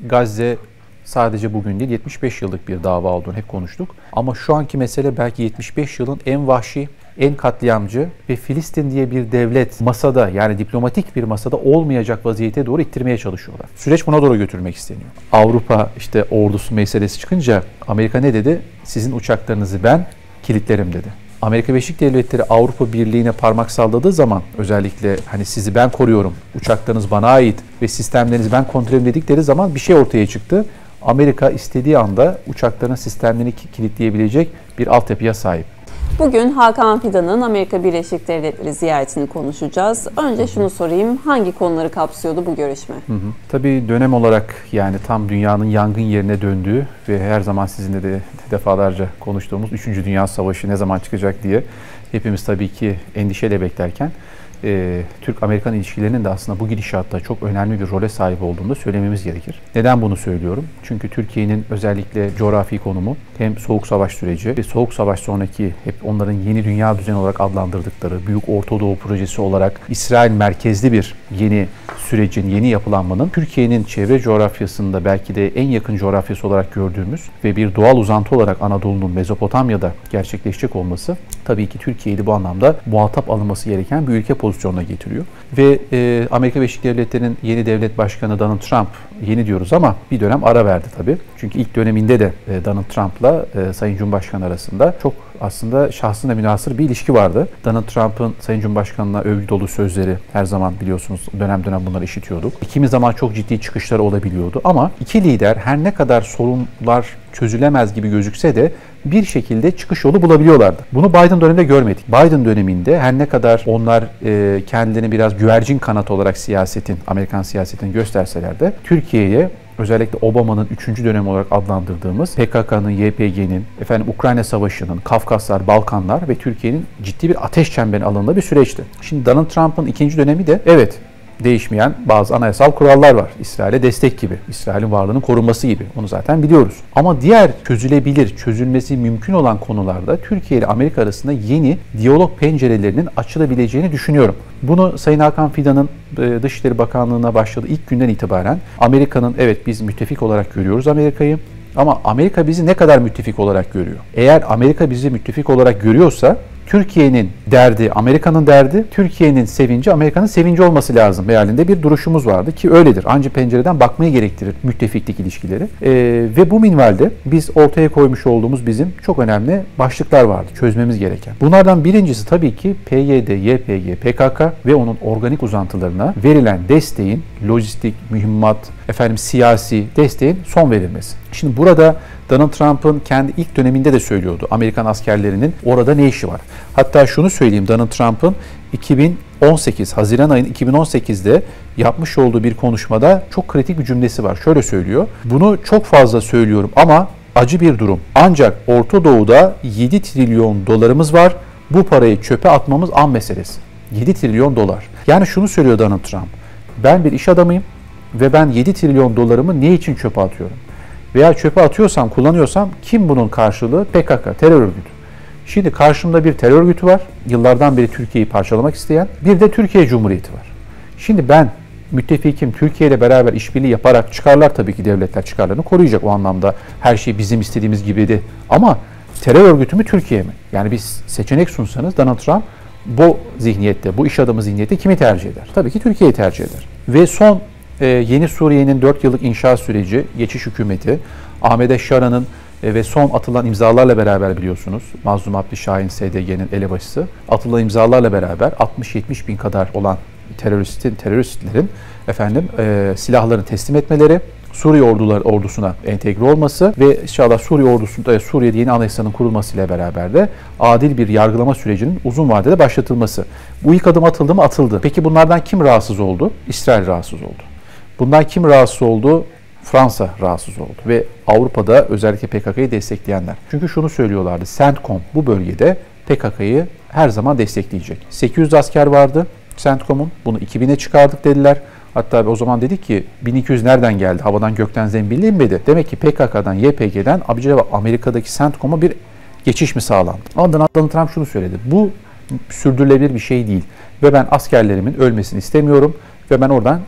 Gazze sadece bugün değil 75 yıllık bir dava olduğunu hep konuştuk. Ama şu anki mesele belki 75 yılın en vahşi, en katliamcı ve Filistin diye bir devlet masada, yani diplomatik bir masada olmayacak vaziyete doğru ittirmeye çalışıyorlar. Süreç buna doğru götürülmek isteniyor. Avrupa işte ordusu meselesi çıkınca Amerika ne dedi? Sizin uçaklarınızı ben kilitlerim dedi. Amerika Birleşik Devletleri Avrupa Birliği'ne parmak salladığı zaman özellikle hani sizi ben koruyorum, uçaklarınız bana ait ve sistemlerinizi ben kontrol ediyorum dedikleri zaman bir şey ortaya çıktı. Amerika istediği anda uçakların sistemlerini kilitleyebilecek bir altyapıya sahip. Bugün Hakan Fidan'ın Amerika Birleşik Devletleri ziyaretini konuşacağız. Önce şunu sorayım, hangi konuları kapsıyordu bu görüşme? Tabii dönem olarak yani tam dünyanın yangın yerine döndüğü ve her zaman sizinle de defalarca konuştuğumuz 3. Dünya Savaşı ne zaman çıkacak diye hepimiz tabii ki endişeyle beklerken Türk-Amerikan ilişkilerinin de aslında bu gidişatta çok önemli bir role sahip olduğunu da söylememiz gerekir. Neden bunu söylüyorum? Çünkü Türkiye'nin özellikle coğrafi konumu hem Soğuk Savaş süreci ve Soğuk Savaş sonraki hep onların yeni dünya düzeni olarak adlandırdıkları Büyük Orta Doğu Projesi olarak İsrail merkezli bir yeni sürecin, yeni yapılanmanın Türkiye'nin çevre coğrafyasında belki de en yakın coğrafyası olarak gördüğümüz ve bir doğal uzantı olarak Anadolu'nun Mezopotamya'da gerçekleşecek olması tabii ki Türkiye'yi bu anlamda muhatap alınması gereken bir ülke pozisyonuna getiriyor. Ve Amerika Birleşik Devletleri'nin yeni devlet başkanı Donald Trump, yeni diyoruz ama bir dönem ara verdi tabii. Çünkü ilk döneminde de Donald Trump'la Sayın Cumhurbaşkanı arasında çok aslında şahsına münhasır bir ilişki vardı. Donald Trump'ın Sayın Cumhurbaşkanı'na övgü dolu sözleri her zaman biliyorsunuz dönem dönem bunları işitiyorduk. Kimi zaman çok ciddi çıkışları olabiliyordu ama iki lider her ne kadar sorunlar çözülemez gibi gözükse de bir şekilde çıkış yolu bulabiliyorlardı. Bunu Biden döneminde görmedik. Biden döneminde her ne kadar onlar kendilerini biraz güvercin kanat olarak Amerikan siyasetini gösterseler de Türkiye'ye özellikle Obama'nın 3. dönemi olarak adlandırdığımız PKK'nın, YPG'nin, Ukrayna Savaşı'nın, Kafkaslar, Balkanlar ve Türkiye'nin ciddi bir ateş çemberine alındığı bir süreçti. Şimdi Donald Trump'ın 2. dönemi de evet değişmeyen bazı anayasal kurallar var. İsrail'e destek gibi, İsrail'in varlığının korunması gibi. Onu zaten biliyoruz. Ama diğer çözülebilir, çözülmesi mümkün olan konularda Türkiye ile Amerika arasında yeni diyalog pencerelerinin açılabileceğini düşünüyorum. Bunu Sayın Hakan Fidan'ın Dışişleri Bakanlığı'na başladığı ilk günden itibaren Amerika'nın evet biz müttefik olarak görüyoruz Amerika'yı ama Amerika bizi ne kadar müttefik olarak görüyor? Eğer Amerika bizi müttefik olarak görüyorsa Türkiye'nin derdi, Amerika'nın derdi, Türkiye'nin sevinci, Amerika'nın sevinci olması lazım mealinde bir duruşumuz vardı ki öyledir. Ancak pencereden bakmayı gerektirir müttefiklik ilişkileri. Ve bu minvalde biz ortaya koymuş olduğumuz bizim çok önemli başlıklar vardı çözmemiz gereken. Bunlardan birincisi tabii ki PYD, YPG, PKK ve onun organik uzantılarına verilen desteğin, lojistik, mühimmat, siyasi desteğin son verilmesi. Şimdi burada Donald Trump'ın kendi ilk döneminde de söylüyordu Amerikan askerlerinin orada ne işi var. Hatta şunu söyleyeyim, Donald Trump'ın 2018, Haziran ayının 2018'de yapmış olduğu bir konuşmada çok kritik bir cümlesi var. Şöyle söylüyor, bunu çok fazla söylüyorum ama acı bir durum. Ancak Orta Doğu'da 7 trilyon dolarımız var, bu parayı çöpe atmamız an meselesi. 7 trilyon dolar. Yani şunu söylüyor Donald Trump, ben bir iş adamıyım ve ben 7 trilyon dolarımı ne için çöpe atıyorum? Veya çöpe atıyorsam, kullanıyorsam kim bunun karşılığı? PKK, terör örgütü. Şimdi karşımda bir terör örgütü var. Yıllardan beri Türkiye'yi parçalamak isteyen. Bir de Türkiye Cumhuriyeti var. Şimdi ben müttefikim Türkiye ile beraber işbirliği yaparak çıkarlar tabii ki devletler çıkarlarını koruyacak o anlamda. Her şey bizim istediğimiz gibiydi. Ama terör örgütü mü Türkiye mi? Yani biz seçenek sunsanız Donald Trump bu zihniyette, bu iş adamı zihniyette kimi tercih eder? Tabii ki Türkiye'yi tercih eder. Ve son yeni Suriye'nin 4 yıllık inşaat süreci, geçiş hükümeti, Ahmet Şara'nın ve son atılan imzalarla beraber biliyorsunuz, Mazlum Abdi Şahin SDG'nin elebaşısı, atılan imzalarla beraber 60-70 bin kadar olan teröristlerin silahlarını teslim etmeleri, Suriye ordusuna entegre olması ve inşallah Suriye'de yeni anayasanın kurulmasıyla beraber de adil bir yargılama sürecinin uzun vadede başlatılması. Bu ilk adım atıldı mı? Atıldı. Peki bunlardan kim rahatsız oldu? İsrail rahatsız oldu. Bundan kim rahatsız oldu? Fransa rahatsız oldu ve Avrupa'da özellikle PKK'yı destekleyenler. Çünkü şunu söylüyorlardı, CENTCOM bu bölgede PKK'yı her zaman destekleyecek. 800 asker vardı CENTCOM'un, bunu 2000'e çıkardık dediler. Hatta o zaman dedik ki 1200 nereden geldi? Havadan gökten zembille inmedi. Demek ki PKK'dan, YPG'den Amerika'daki CENTCOM'a bir geçiş mi sağlandı? Ama Donald Trump şunu söyledi, bu sürdürülebilir bir şey değil ve ben askerlerimin ölmesini istemiyorum ve ben oradan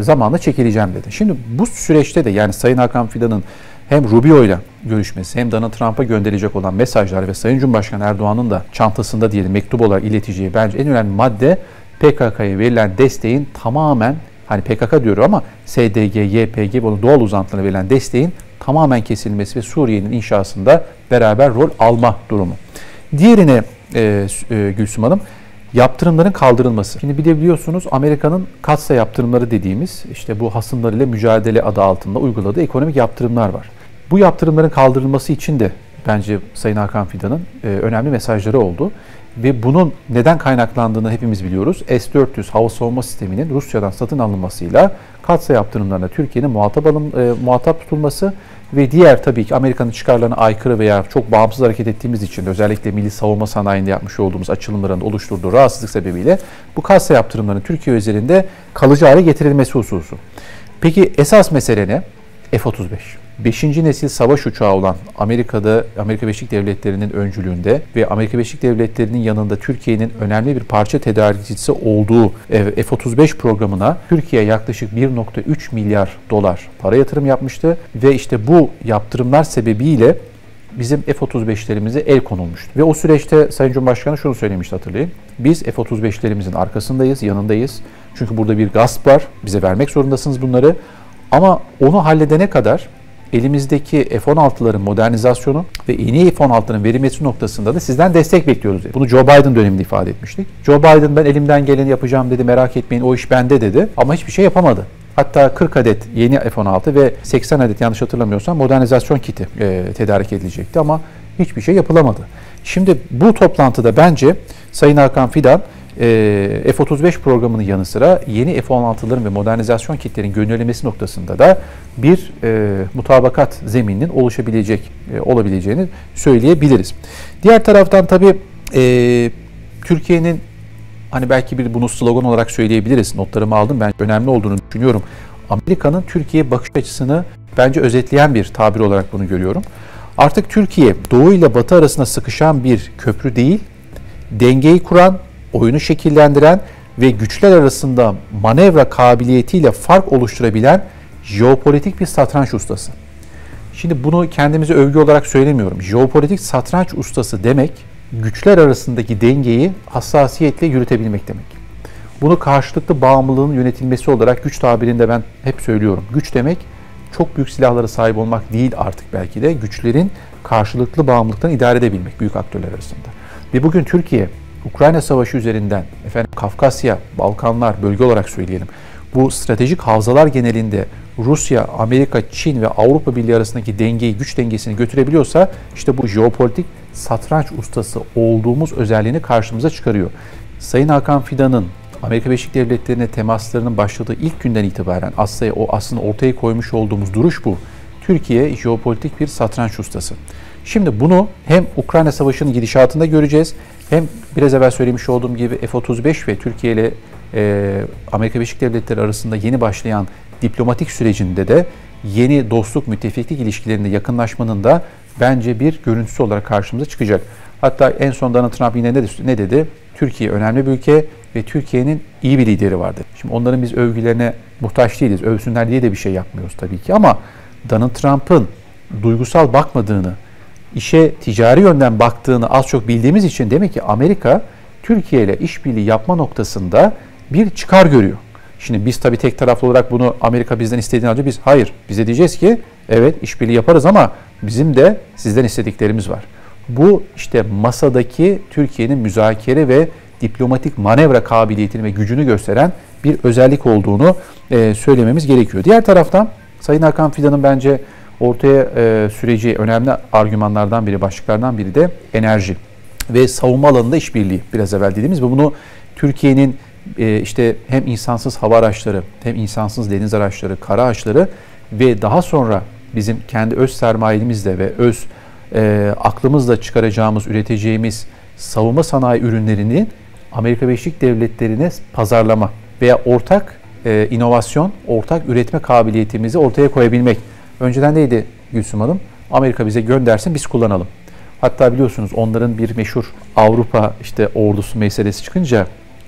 zamanla çekileceğim dedi. Şimdi bu süreçte de yani Sayın Hakan Fidan'ın hem Rubio ile görüşmesi hem Donald Trump'a gönderilecek olan mesajlar ve Sayın Cumhurbaşkanı Erdoğan'ın da çantasında diyelim mektup olarak ileteceği bence en önemli madde PKK'ya verilen desteğin tamamen, hani PKK diyor ama SDG, YPG ve doğal uzantılarına verilen desteğin tamamen kesilmesi ve Suriye'nin inşasında beraber rol alma durumu. Diğerine Gülsüm Hanım, yaptırımların kaldırılması. Şimdi bir de biliyorsunuz Amerika'nın katsa yaptırımları dediğimiz işte bu hasımlarıyla mücadele adı altında uyguladığı ekonomik yaptırımlar var. Bu yaptırımların kaldırılması için de bence Sayın Hakan Fidan'ın önemli mesajları oldu. Ve bunun neden kaynaklandığını hepimiz biliyoruz. S-400 hava savunma sisteminin Rusya'dan satın alınmasıyla katsa yaptırımlarına Türkiye'nin muhatap tutulması ve diğer tabii ki Amerika'nın çıkarlarına aykırı veya çok bağımsız hareket ettiğimiz için özellikle milli savunma sanayinde yapmış olduğumuz açılımların oluşturduğu rahatsızlık sebebiyle bu katsa yaptırımlarının Türkiye üzerinde kalıcı hale getirilmesi hususu. Peki esas mesele ne? F-35. 5. nesil savaş uçağı olan Amerika Birleşik Devletleri'nin öncülüğünde ve Amerika Birleşik Devletleri'nin yanında Türkiye'nin önemli bir parça tedarikçisi olduğu F-35 programına Türkiye yaklaşık 1,3 milyar dolar para yatırım yapmıştı ve işte bu yaptırımlar sebebiyle bizim F-35'lerimize el konulmuştu. Ve o süreçte Sayın Cumhurbaşkanı şunu söylemişti, hatırlayın. Biz F-35'lerimizin arkasındayız, yanındayız. Çünkü burada bir gasp var. Bize vermek zorundasınız bunları. Ama onu halledene kadar elimizdeki F-16'ların modernizasyonu ve yeni F-16'ların verilmesi noktasında da sizden destek bekliyoruz. Bunu Joe Biden döneminde ifade etmiştik. Joe Biden ben elimden geleni yapacağım dedi, merak etmeyin o iş bende dedi ama hiçbir şey yapamadı. Hatta 40 adet yeni F-16 ve 80 adet yanlış hatırlamıyorsam modernizasyon kiti tedarik edilecekti ama hiçbir şey yapılamadı. Şimdi bu toplantıda bence Sayın Hakan Fidan F-35 programının yanı sıra yeni F-16'ların ve modernizasyon kitlerin gönderilmesi noktasında da bir mutabakat zemininin olabileceğini söyleyebiliriz. Diğer taraftan tabii Türkiye'nin hani belki bunu slogan olarak söyleyebiliriz. Notlarımı aldım. Ben önemli olduğunu düşünüyorum. Amerika'nın Türkiye bakış açısını bence özetleyen bir tabir olarak bunu görüyorum. Artık Türkiye Doğu ile Batı arasında sıkışan bir köprü değil, dengeyi kuran, oyunu şekillendiren ve güçler arasında manevra kabiliyetiyle fark oluşturabilen jeopolitik bir satranç ustası. Şimdi bunu kendimize övgü olarak söylemiyorum. Jeopolitik satranç ustası demek, güçler arasındaki dengeyi hassasiyetle yürütebilmek demek. Bunu karşılıklı bağımlılığın yönetilmesi olarak güç tabirinde ben hep söylüyorum. Güç demek çok büyük silahlara sahip olmak değil artık belki de. Güçlerin karşılıklı bağımlılıktan idare edebilmek büyük aktörler arasında. Ve bugün Türkiye, Ukrayna Savaşı üzerinden, Kafkasya, Balkanlar bölge olarak söyleyelim. Bu stratejik havzalar genelinde Rusya, Amerika, Çin ve Avrupa Birliği arasındaki dengeyi, güç dengesini götürebiliyorsa işte bu jeopolitik satranç ustası olduğumuz özelliğini karşımıza çıkarıyor. Sayın Hakan Fidan'ın Amerika Birleşik Devletleri'ne temaslarının başladığı ilk günden itibaren aslında ortaya koymuş olduğumuz duruş bu. Türkiye jeopolitik bir satranç ustası. Şimdi bunu hem Ukrayna Savaşı'nın gidişatında göreceğiz, hem biraz evvel söylemiş olduğum gibi F-35 ve Türkiye ile Amerika Birleşik Devletleri arasında yeni başlayan diplomatik sürecinde de yeni dostluk, müttefiklik ilişkilerinde yakınlaşmanın da bence bir görüntüsü olarak karşımıza çıkacak. Hatta en son Donald Trump yine ne dedi? Türkiye önemli bir ülke ve Türkiye'nin iyi bir lideri vardır. Şimdi onların biz övgülerine muhtaç değiliz. Övsünler diye de bir şey yapmıyoruz tabii ki ama Donald Trump'ın duygusal bakmadığını, işe ticari yönden baktığını az çok bildiğimiz için demek ki Amerika Türkiye ile işbirliği yapma noktasında bir çıkar görüyor. Şimdi biz tabii tek taraflı olarak bunu Amerika bizden istediğini alacak. Biz hayır. Bize diyeceğiz ki evet işbirliği yaparız ama bizim de sizden istediklerimiz var. Bu işte masadaki Türkiye'nin müzakere ve diplomatik manevra kabiliyetini ve gücünü gösteren bir özellik olduğunu söylememiz gerekiyor. Diğer taraftan Sayın Hakan Fidan'ın bence ortaya süreci önemli argümanlardan biri, başlıklardan biri de enerji ve savunma alanında işbirliği. Biraz evvel dediğimiz ve bunu Türkiye'nin işte hem insansız hava araçları, hem insansız deniz araçları, kara araçları ve daha sonra bizim kendi öz sermayemizle ve öz aklımızla çıkaracağımız, üreteceğimiz savunma sanayi ürünlerini Amerika Birleşik Devletleri'ne pazarlama veya ortak inovasyon, ortak üretme kabiliyetimizi ortaya koyabilmek. Önceden neydi Gülsüm Hanım? Amerika bize göndersin, biz kullanalım. Hatta biliyorsunuz onların bir meşhur Avrupa ordusu meselesi çıkınca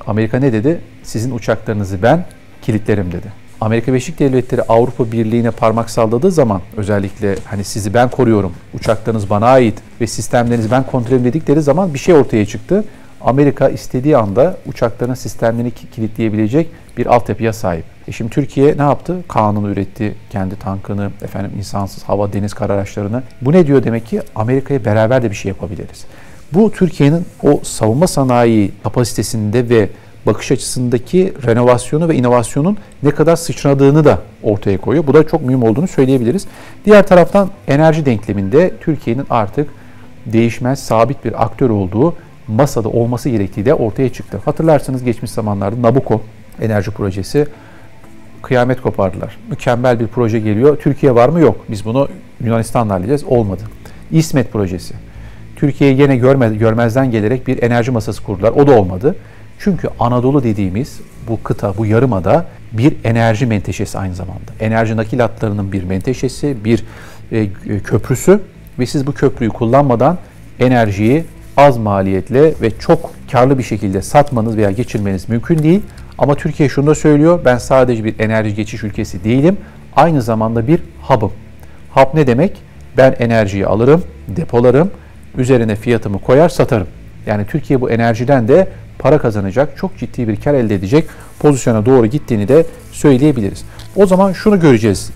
Amerika ne dedi? Sizin uçaklarınızı ben kilitlerim dedi. Amerika Birleşik Devletleri Avrupa Birliği'ne parmak salladığı zaman özellikle hani sizi ben koruyorum, uçaklarınız bana ait ve sistemlerinizi ben kontrol ediyorum dedikleri zaman bir şey ortaya çıktı. Amerika istediği anda uçakların sistemlerini kilitleyebilecek bir altyapıya sahip. Şimdi Türkiye ne yaptı? Kanunu üretti, kendi tankını, insansız hava, deniz kara araçlarını. Bu ne diyor demek ki? Amerika'ya beraber de bir şey yapabiliriz. Bu Türkiye'nin o savunma sanayi kapasitesinde ve bakış açısındaki renovasyonu ve inovasyonun ne kadar sıçradığını da ortaya koyuyor. Bu da çok mühim olduğunu söyleyebiliriz. Diğer taraftan enerji denkleminde Türkiye'nin artık değişmez, sabit bir aktör olduğu, masada olması gerektiği de ortaya çıktı. Hatırlarsınız geçmiş zamanlarda Nabucco enerji projesi kıyamet kopardılar. Mükemmel bir proje geliyor. Türkiye var mı? Yok. Biz bunu Yunanistan'la halledeceğiz. Olmadı. İsmet projesi. Türkiye'yi yine görmezden gelerek bir enerji masası kurdular. O da olmadı. Çünkü Anadolu dediğimiz bu kıta, bu yarımada bir enerji menteşesi aynı zamanda. Enerji nakil hatlarının bir menteşesi, bir köprüsü ve siz bu köprüyü kullanmadan enerjiyi az maliyetle ve çok karlı bir şekilde satmanız veya geçirmeniz mümkün değil. Ama Türkiye şunu da söylüyor, ben sadece bir enerji geçiş ülkesi değilim, aynı zamanda bir hub'ım. Hub ne demek? Ben enerjiyi alırım, depolarım, üzerine fiyatımı koyar, satarım. Yani Türkiye bu enerjiden de para kazanacak, çok ciddi bir kar elde edecek pozisyona doğru gittiğini de söyleyebiliriz. O zaman şunu göreceğiz,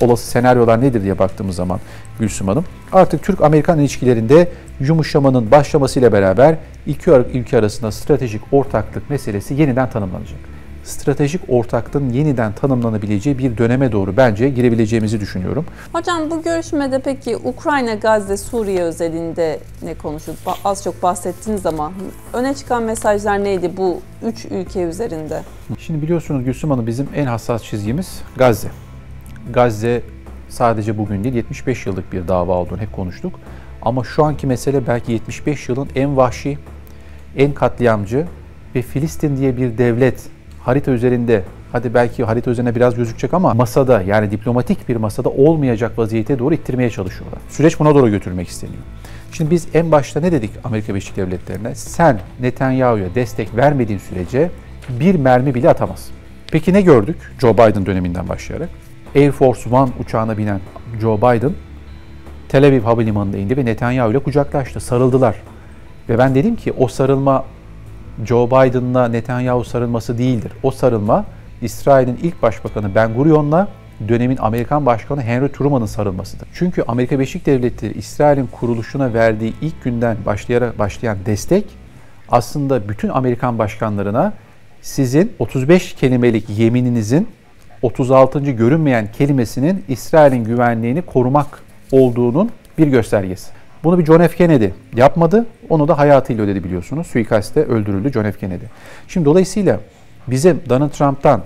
olası senaryolar nedir diye baktığımız zaman Gülsüm Hanım. Artık Türk-Amerikan ilişkilerinde yumuşamanın başlamasıyla beraber iki ülke arasında stratejik ortaklık meselesi yeniden tanımlanacak. Stratejik ortaklığın yeniden tanımlanabileceği bir döneme doğru bence girebileceğimizi düşünüyorum. Hocam bu görüşmede peki Ukrayna, Gazze, Suriye özelinde ne konuşuldu? Az çok bahsettiniz ama öne çıkan mesajlar neydi bu 3 ülke üzerinde? Şimdi biliyorsunuz Gülsüm Hanım, bizim en hassas çizgimiz Gazze. Gazze sadece bugün değil 75 yıllık bir dava olduğunu hep konuştuk. Ama şu anki mesele belki 75 yılın en vahşi, en katliamcı ve Filistin diye bir devlet harita üzerinde, hadi belki harita üzerine biraz gözükecek ama masada, yani diplomatik bir masada olmayacak vaziyete doğru ittirmeye çalışıyorlar. Süreç buna doğru götürülmek isteniyor. Şimdi biz en başta ne dedik Amerika Birleşik Devletleri'ne? Sen Netanyahu'ya destek vermediğin sürece bir mermi bile atamaz. Peki ne gördük Joe Biden döneminden başlayarak? Air Force One uçağına binen Joe Biden Tel Aviv Havalimanı'nda indi ve Netanyahu ile kucaklaştı, sarıldılar. Ve ben dedim ki o sarılma Joe Biden'la Netanyahu sarılması değildir. O sarılma İsrail'in ilk başbakanı Ben Gurion'la dönemin Amerikan Başkanı Henry Truman'ın sarılmasıdır. Çünkü Amerika Birleşik Devletleri İsrail'in kuruluşuna verdiği ilk günden başlayan destek aslında bütün Amerikan başkanlarına sizin 35 kelimelik yemininizin 36. görünmeyen kelimesinin İsrail'in güvenliğini korumak olduğunun bir göstergesi. Bunu bir John F. Kennedy yapmadı. Onu da hayatıyla ödedi biliyorsunuz. Suikaste öldürüldü John F. Kennedy. Şimdi dolayısıyla bizim Donald Trump'tan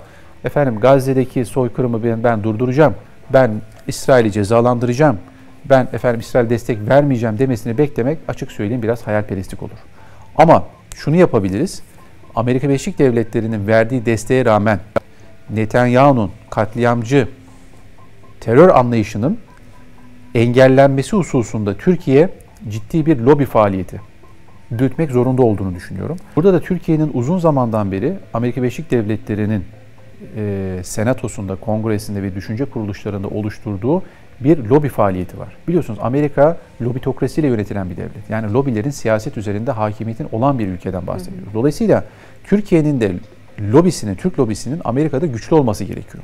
Gazze'deki soykırımı ben durduracağım, ben İsrail'i cezalandıracağım, ben İsrail destek vermeyeceğim demesini beklemek açık söyleyeyim biraz hayalperestlik olur. Ama şunu yapabiliriz. Amerika Birleşik Devletleri'nin verdiği desteğe rağmen Netanyahu'nun katliamcı terör anlayışının engellenmesi hususunda Türkiye ciddi bir lobi faaliyeti yürütmek zorunda olduğunu düşünüyorum. Burada da Türkiye'nin uzun zamandan beri Amerika Birleşik Devletleri'nin senatosunda, kongresinde ve düşünce kuruluşlarında oluşturduğu bir lobi faaliyeti var. Biliyorsunuz Amerika lobitokrasiyle yönetilen bir devlet. Yani lobilerin siyaset üzerinde hakimiyetin olan bir ülkeden bahsediyoruz. Dolayısıyla Türkiye'nin de lobisinin, Türk lobisinin Amerika'da güçlü olması gerekiyor.